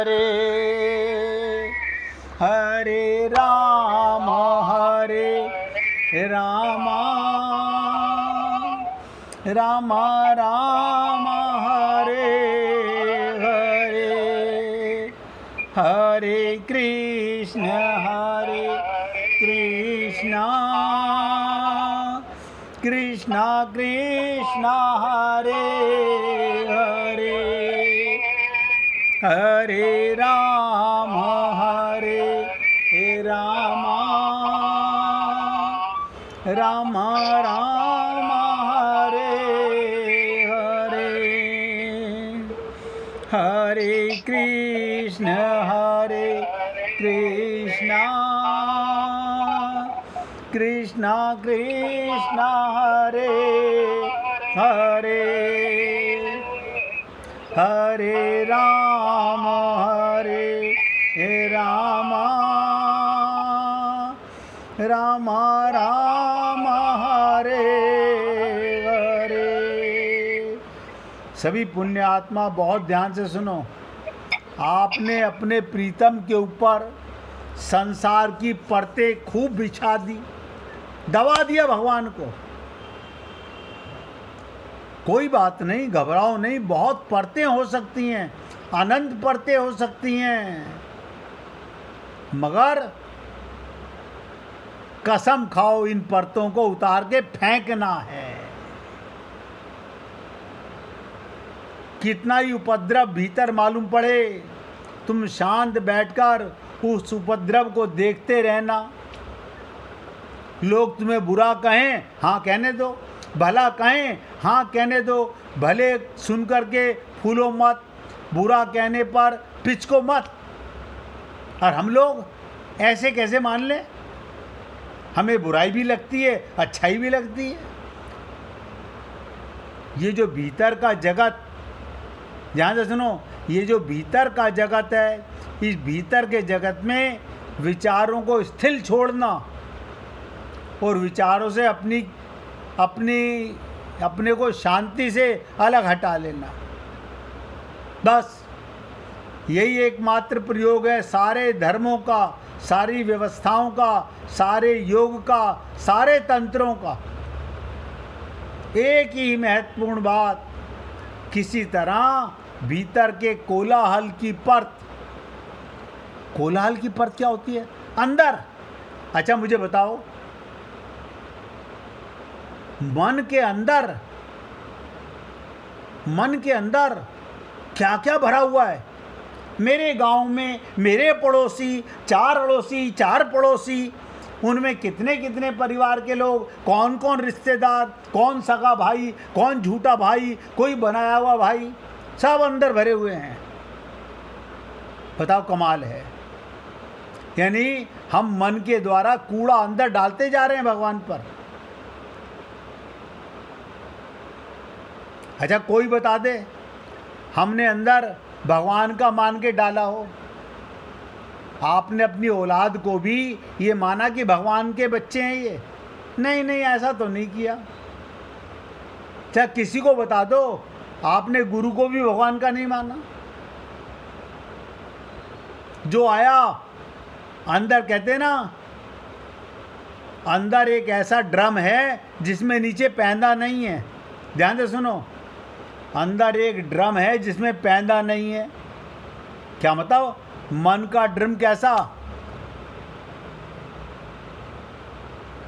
हरे राम राम राम हरे हरे, हरे कृष्ण कृष्ण कृष्ण हरे हरे, हरे राम राम राम हरे हरे, हरे कृष्ण कृष्ण कृष्ण हरे हरे, हरे राम राम राम हरे हरे। सभी पुण्य आत्मा बहुत ध्यान से सुनो। आपने अपने प्रीतम के ऊपर संसार की परतें खूब बिछा दी, दबा दिया भगवान को। कोई बात नहीं, घबराओ नहीं, बहुत परतें हो सकती हैं, अनंत परतें हो सकती हैं, मगर कसम खाओ इन परतों को उतार के फेंकना है। कितना ही उपद्रव भीतर मालूम पड़े, तुम शांत बैठकर उस उपद्रव को देखते रहना। लोग तुम्हें बुरा कहें, हाँ कहने दो, भला कहें, हाँ कहने दो, भले सुन करके फूलो मत, बुरा कहने पर पिचको मत। और हम लोग ऐसे कैसे मान लें? हमें बुराई भी लगती है, अच्छाई भी लगती है। ये जो भीतर का जगत, ध्यान से सुनो, ये जो भीतर का जगत है, इस भीतर के जगत में विचारों को स्थिर छोड़ना और विचारों से अपने को शांति से अलग हटा लेना, बस यही एकमात्र प्रयोग है सारे धर्मों का, सारी व्यवस्थाओं का, सारे योग का, सारे तंत्रों का। एक ही महत्वपूर्ण बात, किसी तरह भीतर के कोलाहल की परत। कोलाहल की परत क्या होती है? अंदर। अच्छा मुझे बताओ, मन के अंदर क्या क्या भरा हुआ है? मेरे गांव में मेरे पड़ोसी, चार पड़ोसी, उनमें कितने कितने परिवार के लोग, कौन कौन रिश्तेदार, कौन सगा भाई, कौन झूठा भाई, कोई बनाया हुआ भाई, सब अंदर भरे हुए हैं। बताओ, कमाल है। यानी हम मन के द्वारा कूड़ा अंदर डालते जा रहे हैं भगवान पर। अच्छा कोई बता दे, हमने अंदर भगवान का मान के डाला हो। आपने अपनी औलाद को भी ये माना कि भगवान के बच्चे हैं ये? नहीं, ऐसा तो नहीं किया। अच्छा किसी को बता दो, आपने गुरु को भी भगवान का नहीं माना। जो आया अंदर, कहते ना, अंदर एक ऐसा ड्रम है जिसमें नीचे पैंदा नहीं है। ध्यान से सुनो, अंदर एक ड्रम है जिसमें पैंदा नहीं है। क्या मतलब? मन का ड्रम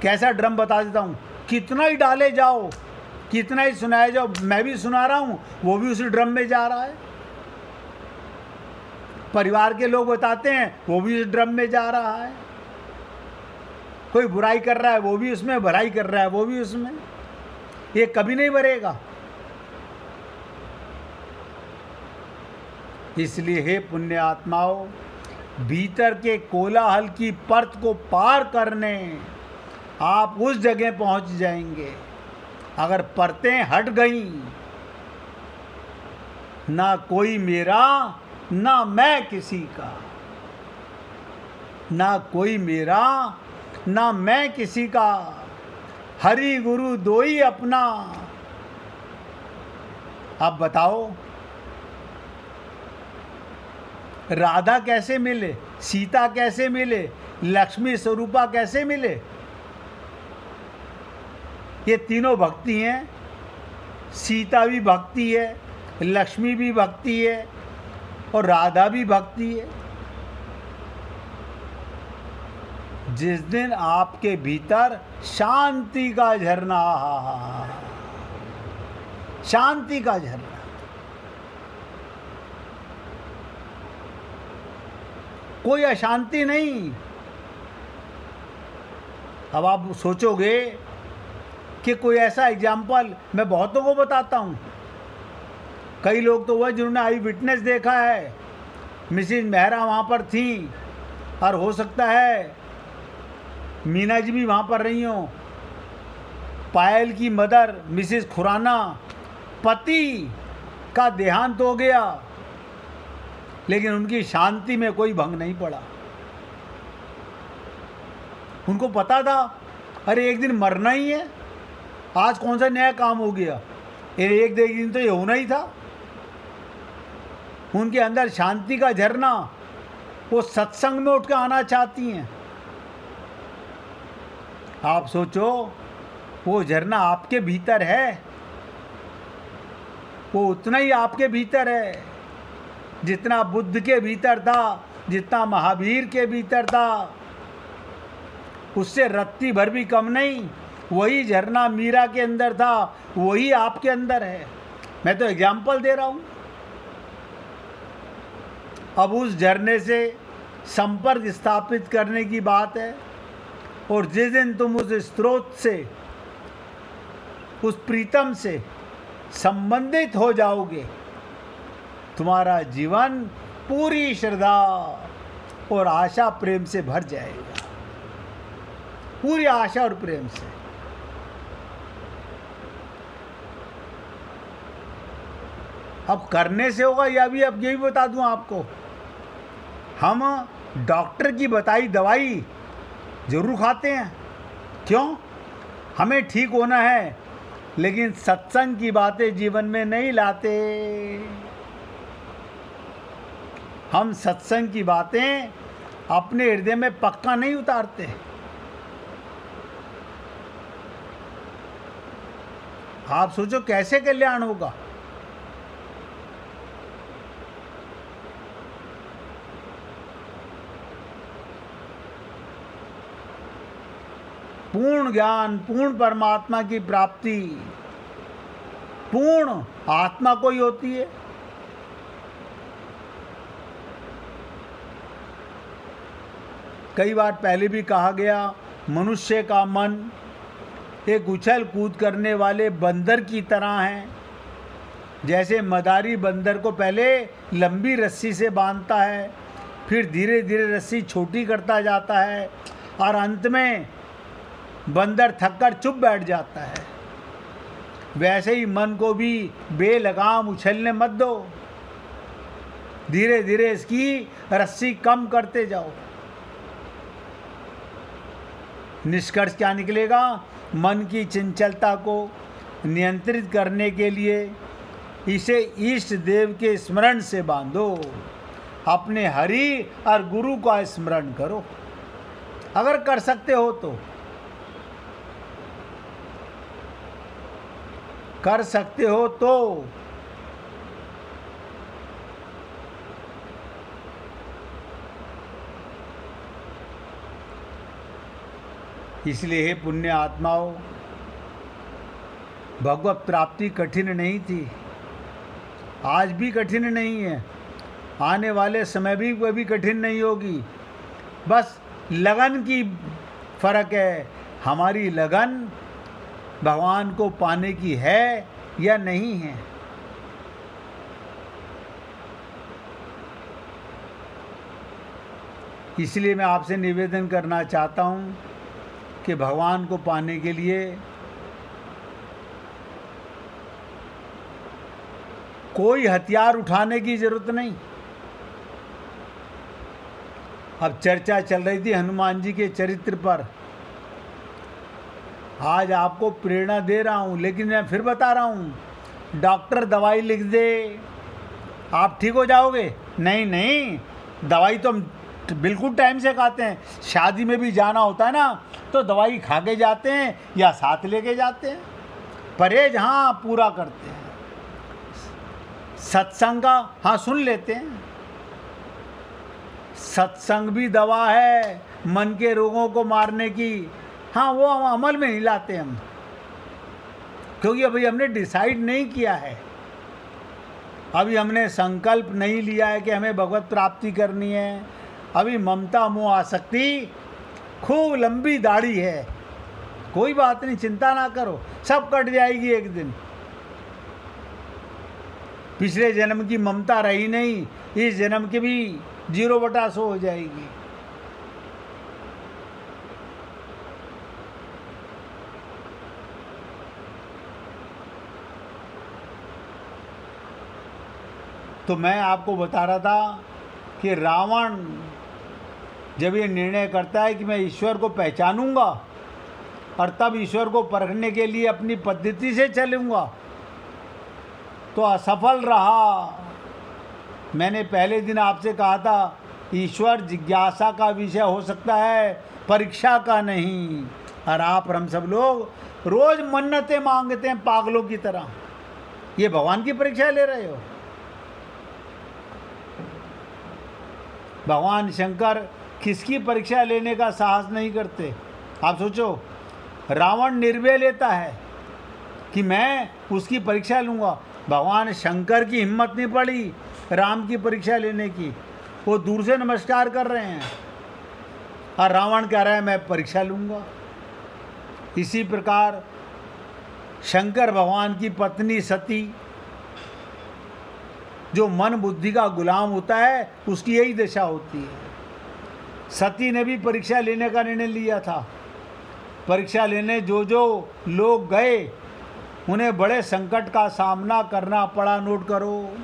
कैसा ड्रम बता देता हूं। कितना ही डाले जाओ, कितना ही सुनाए जाओ, मैं भी सुना रहा हूं, वो भी उसी ड्रम में जा रहा है। परिवार के लोग बताते हैं, वो भी उस ड्रम में जा रहा है। कोई बुराई कर रहा है, वो भी उसमें, भलाई कर रहा है, वो भी उसमें। ये कभी नहीं भरेगा। इसलिए हे पुण्य आत्माओं, भीतर के कोलाहल की परत को पार करने आप उस जगह पहुंच जाएंगे। अगर परतें हट गई, ना कोई मेरा, ना मैं किसी का, ना कोई मेरा, ना मैं किसी का, हरि गुरु दोई अपना। अब बताओ, राधा कैसे मिले, सीता कैसे मिले, लक्ष्मी स्वरूपा कैसे मिले? ये तीनों भक्ति हैं। सीता भी भक्ति है, लक्ष्मी भी भक्ति है और राधा भी भक्ति है। जिस दिन आपके भीतर शांति का झरना, शांति का झरना, कोई अशांति नहीं। अब आप सोचोगे कि कोई ऐसा एग्जाम्पल, मैं बहुतों को बताता हूँ। कई लोग तो वह जिन्होंने आई विटनेस देखा है, मिसिज मेहरा वहाँ पर थी और हो सकता है मीना जी भी वहाँ पर रही हों। पायल की मदर मिसिज खुराना, पति का देहांत हो गया लेकिन उनकी शांति में कोई भंग नहीं पड़ा। उनको पता था अरे एक दिन मरना ही है, आज कौन सा नया काम हो गया, एक दिन तो ये होना ही था। उनके अंदर शांति का झरना, वो सत्संग में उठ के आना चाहती हैं। आप सोचो वो झरना आपके भीतर है, वो उतना ही आपके भीतर है जितना बुद्ध के भीतर था, जितना महावीर के भीतर था। उससे रत्ती भर भी कम नहीं। वही झरना मीरा के अंदर था, वही आपके अंदर है। मैं तो एग्जाम्पल दे रहा हूं। अब उस झरने से संपर्क स्थापित करने की बात है और जिस दिन तुम उस स्रोत से, उस प्रीतम से संबंधित हो जाओगे, तुम्हारा जीवन पूरी श्रद्धा और आशा प्रेम से भर जाएगा, पूरी आशा और प्रेम से। अब करने से होगा या भी, अब ये भी बता दूं आपको, हम डॉक्टर की बताई दवाई जरूर खाते हैं। क्यों? हमें ठीक होना है, लेकिन सत्संग की बातें जीवन में नहीं लाते। हम सत्संग की बातें अपने हृदय में पक्का नहीं उतारते। आप सोचो कैसे कल्याण होगा। पूर्ण ज्ञान, पूर्ण परमात्मा की प्राप्ति पूर्ण आत्मा को ही होती है। कई बार पहले भी कहा गया, मनुष्य का मन एक उछल कूद करने वाले बंदर की तरह है। जैसे मदारी बंदर को पहले लंबी रस्सी से बांधता है, फिर धीरे धीरे रस्सी छोटी करता जाता है और अंत में बंदर थककर चुप बैठ जाता है। वैसे ही मन को भी बेलगाम उछलने मत दो, धीरे धीरे इसकी रस्सी कम करते जाओ। निष्कर्ष क्या निकलेगा? मन की चंचलता को नियंत्रित करने के लिए इसे इष्ट देव के स्मरण से बांधो, अपने हरि और गुरु का स्मरण करो, अगर कर सकते हो तो। कर सकते हो तो। इसलिए हे पुण्य आत्माओं, भगवत प्राप्ति कठिन नहीं थी, आज भी कठिन नहीं है, आने वाले समय भी कभी कठिन नहीं होगी। बस लगन की फर्क है, हमारी लगन भगवान को पाने की है या नहीं है। इसलिए मैं आपसे निवेदन करना चाहता हूँ कि भगवान को पाने के लिए कोई हथियार उठाने की जरूरत नहीं। अब चर्चा चल रही थी हनुमान जी के चरित्र पर, आज आपको प्रेरणा दे रहा हूँ, लेकिन मैं फिर बता रहा हूँ, डॉक्टर दवाई लिख दे आप ठीक हो जाओगे, नहीं नहीं, दवाई तो हम बिल्कुल टाइम से खाते हैं। शादी में भी जाना होता है ना तो दवाई खा के जाते हैं या साथ लेके जाते हैं। परहेज हाँ पूरा करते हैं। सत्संग का हाँ सुन लेते हैं। सत्संग भी दवा है मन के रोगों को मारने की। हाँ वो हम अमल में नहीं लाते हम, क्योंकि अभी हमने डिसाइड नहीं किया है। अभी हमने संकल्प नहीं लिया है कि हमें भगवत प्राप्ति करनी है। अभी ममता मोह आसक्ति खूब लंबी दाढ़ी है। कोई बात नहीं, चिंता ना करो, सब कट जाएगी एक दिन। पिछले जन्म की ममता रही नहीं, इस जन्म की भी 0/100 हो जाएगी। तो मैं आपको बता रहा था कि रावण जब ये निर्णय करता है कि मैं ईश्वर को पहचानूंगा और तब ईश्वर को परखने के लिए अपनी पद्धति से चलूंगा, तो असफल रहा। मैंने पहले दिन आपसे कहा था ईश्वर जिज्ञासा का विषय हो सकता है, परीक्षा का नहीं। और आप और हम सब लोग रोज मन्नतें मांगते हैं पागलों की तरह। ये भगवान की परीक्षा ले रहे हो? भगवान शंकर किसकी परीक्षा लेने का साहस नहीं करते? आप सोचो, रावण निर्भय लेता है कि मैं उसकी परीक्षा लूँगा। भगवान शंकर की हिम्मत नहीं पड़ी राम की परीक्षा लेने की। वो दूर से नमस्कार कर रहे हैं और रावण कह रहा है मैं परीक्षा लूँगा। इसी प्रकार शंकर भगवान की पत्नी सती, जो मन बुद्धि का गुलाम होता है, उसकी यही दशा होती है। सती ने भी परीक्षा लेने का निर्णय लिया था। परीक्षा लेने जो जो लोग गए उन्हें बड़े संकट का सामना करना पड़ा। नोट करो,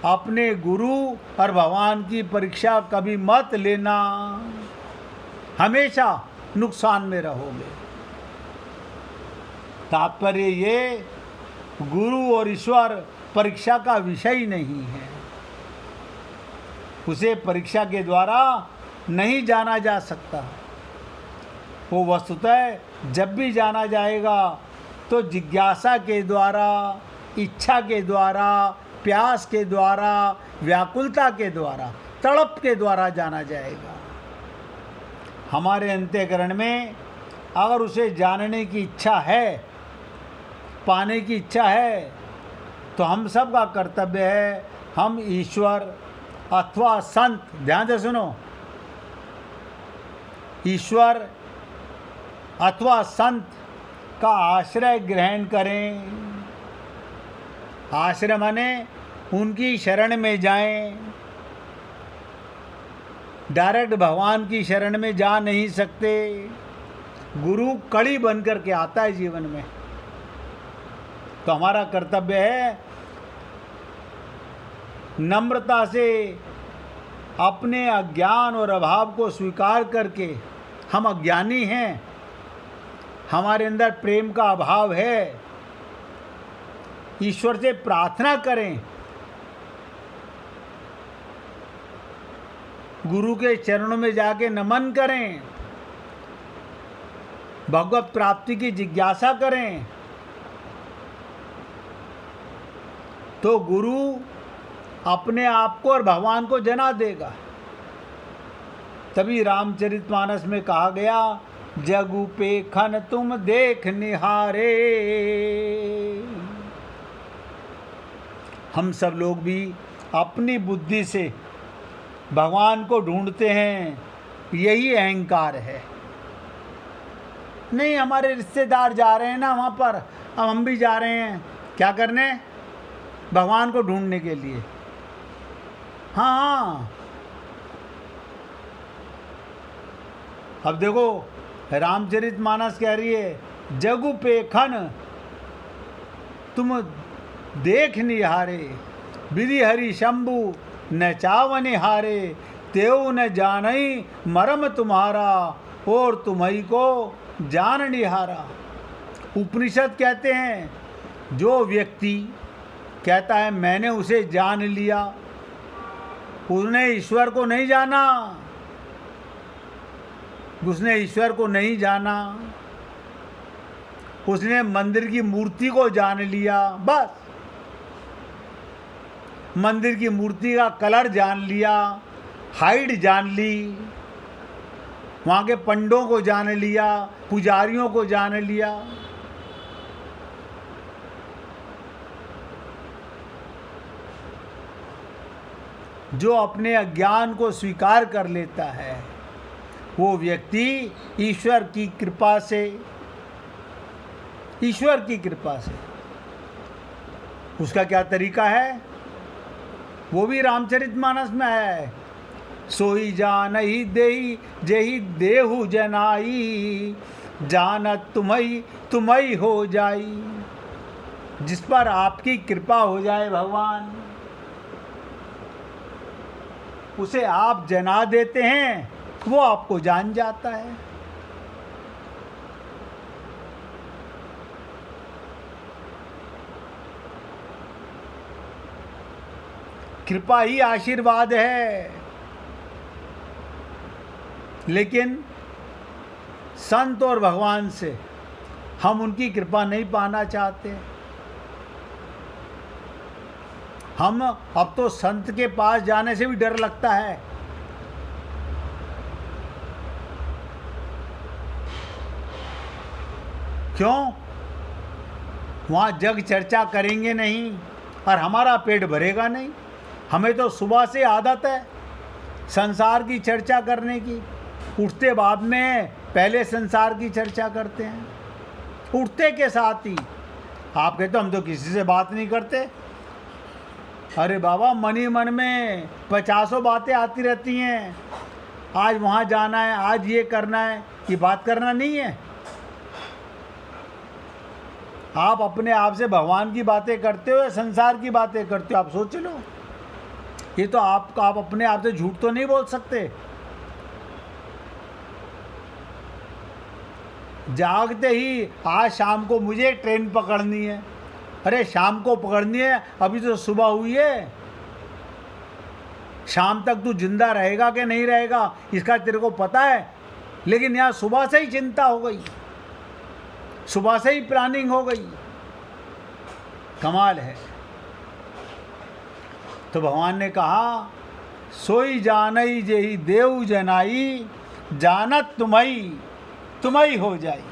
अपने गुरु और भगवान की परीक्षा कभी मत लेना, हमेशा नुकसान में रहोगे। तात्पर्य ये, गुरु और ईश्वर परीक्षा का विषय ही नहीं है। उसे परीक्षा के द्वारा नहीं जाना जा सकता। वो वस्तुतः जब भी जाना जाएगा तो जिज्ञासा के द्वारा, इच्छा के द्वारा, प्यास के द्वारा, व्याकुलता के द्वारा, तड़प के द्वारा जाना जाएगा। हमारे अंतःकरण में अगर उसे जानने की इच्छा है, पाने की इच्छा है, तो हम सब का कर्तव्य है, हम ईश्वर अथवा संत, ध्यान से सुनो, ईश्वर अथवा संत का आश्रय ग्रहण करें। आश्रय माने उनकी शरण में जाएं। डायरेक्ट भगवान की शरण में जा नहीं सकते। गुरु कड़ी बन करके आता है जीवन में। तो हमारा कर्तव्य है नम्रता से अपने अज्ञान और अभाव को स्वीकार करके, हम अज्ञानी हैं, हमारे अंदर प्रेम का अभाव है, ईश्वर से प्रार्थना करें, गुरु के चरणों में जाके नमन करें, भगवत प्राप्ति की जिज्ञासा करें, तो गुरु अपने आप को और भगवान को जना देगा। तभी रामचरितमानस में कहा गया, जगु पे खन तुम देख निहारे। हम सब लोग भी अपनी बुद्धि से भगवान को ढूंढते हैं, यही अहंकार है। नहीं, हमारे रिश्तेदार जा रहे हैं ना वहाँ पर, अब हम भी जा रहे हैं, क्या करने? भगवान को ढूंढने के लिए। हाँ, अब देखो रामचरितमानस कह रही है, जगु पे खन तुम देख निहारे, विधि हरि शंभु न चावनि हारे, तेऊ न जानई मरम तुम्हारा, और तुम्ही को जान निहारा। उपनिषद कहते हैं, जो व्यक्ति कहता है मैंने उसे जान लिया, उसने ईश्वर को नहीं जाना, उसने ईश्वर को नहीं जाना, उसने मंदिर की मूर्ति को जान लिया। बस मंदिर की मूर्ति का कलर जान लिया, हाइट जान ली, वहाँ के पंडों को जान लिया, पुजारियों को जान लिया। जो अपने अज्ञान को स्वीकार कर लेता है वो व्यक्ति ईश्वर की कृपा से, ईश्वर की कृपा से, उसका क्या तरीका है वो भी रामचरितमानस में है। सोई जानहि देहि जेहि देहु जनाई, जानत तुम्हई तुम्हई हो जाई। जिस पर आपकी कृपा हो जाए भगवान, उसे आप जना देते हैं, वो आपको जान जाता है। कृपा ही आशीर्वाद है। लेकिन संत और भगवान से हम उनकी कृपा नहीं पाना चाहते। हम अब तो संत के पास जाने से भी डर लगता है। क्यों? वहाँ जग चर्चा करेंगे नहीं और हमारा पेट भरेगा नहीं। हमें तो सुबह से आदत है संसार की चर्चा करने की। उठते बाद में पहले संसार की चर्चा करते हैं, उठते के साथ ही। आप कहते हम तो किसी से बात नहीं करते। अरे बाबा, मन ही मन में 50 बातें आती रहती हैं। आज वहाँ जाना है, आज ये करना है, ये बात करना नहीं है। आप अपने आप से भगवान की बातें करते हो या संसार की बातें करते हो? आप सोच लो। ये तो आप अपने आप से झूठ तो नहीं बोल सकते। जागते ही आज शाम को मुझे ट्रेन पकड़नी है। अरे शाम को पकड़नी है, अभी तो सुबह हुई है। शाम तक तू जिंदा रहेगा कि नहीं रहेगा इसका तेरे को पता है, लेकिन यहाँ सुबह से ही चिंता हो गई, सुबह से ही प्लानिंग हो गई। कमाल है। तो भगवान ने कहा, सोई जानई जेहि देव जनाई, जानत तुम्हई तुम्हई हो जाई।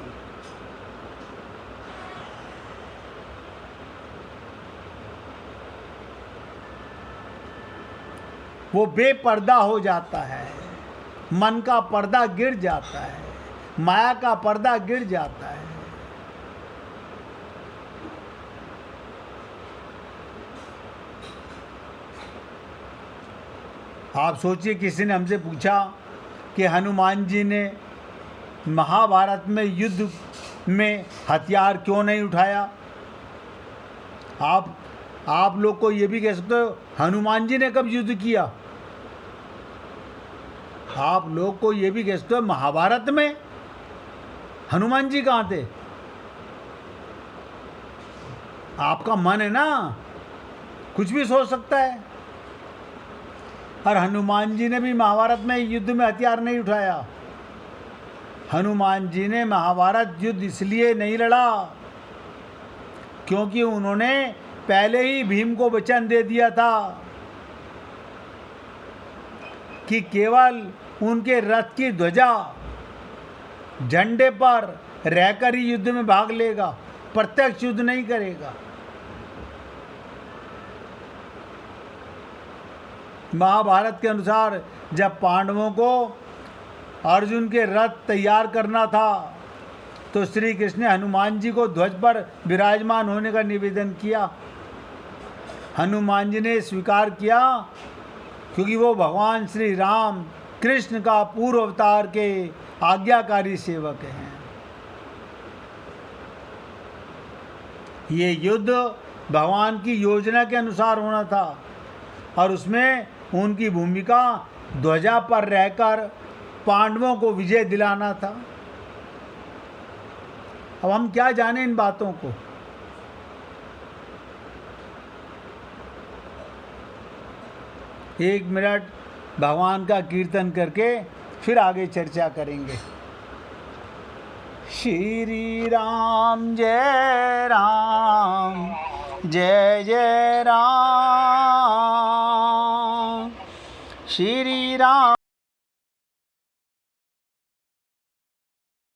वो बेपर्दा हो जाता है, मन का पर्दा गिर जाता है, माया का पर्दा गिर जाता है। आप सोचिए, किसी ने हमसे पूछा कि हनुमान जी ने महाभारत में युद्ध में हथियार क्यों नहीं उठाया। आप लोग को ये भी कह सकते हो, हनुमान जी ने कब युद्ध किया। आप लोग को ये भी कह सकते हो, महाभारत में हनुमान जी कहाँ थे। आपका मन है ना, कुछ भी सोच सकता है। और हनुमान जी ने भी महाभारत में युद्ध में हथियार नहीं उठाया। हनुमान जी ने महाभारत युद्ध इसलिए नहीं लड़ा क्योंकि उन्होंने पहले ही भीम को वचन दे दिया था कि केवल उनके रथ की ध्वजा झंडे पर रहकर ही युद्ध में भाग लेगा, प्रत्यक्ष युद्ध नहीं करेगा। महाभारत के अनुसार जब पांडवों को अर्जुन के रथ तैयार करना था तो श्री कृष्ण ने हनुमान जी को ध्वज पर विराजमान होने का निवेदन किया। हनुमान जी ने स्वीकार किया क्योंकि वो भगवान श्री राम कृष्ण का पूर्व अवतार के आज्ञाकारी सेवक हैं। ये युद्ध भगवान की योजना के अनुसार होना था और उसमें उनकी भूमिका ध्वजा पर रहकर पांडवों को विजय दिलाना था। अब हम क्या जाने इन बातों को। 1 मिनट भगवान का कीर्तन करके फिर आगे चर्चा करेंगे। श्री राम जय राम, जय जय राम, श्री राम।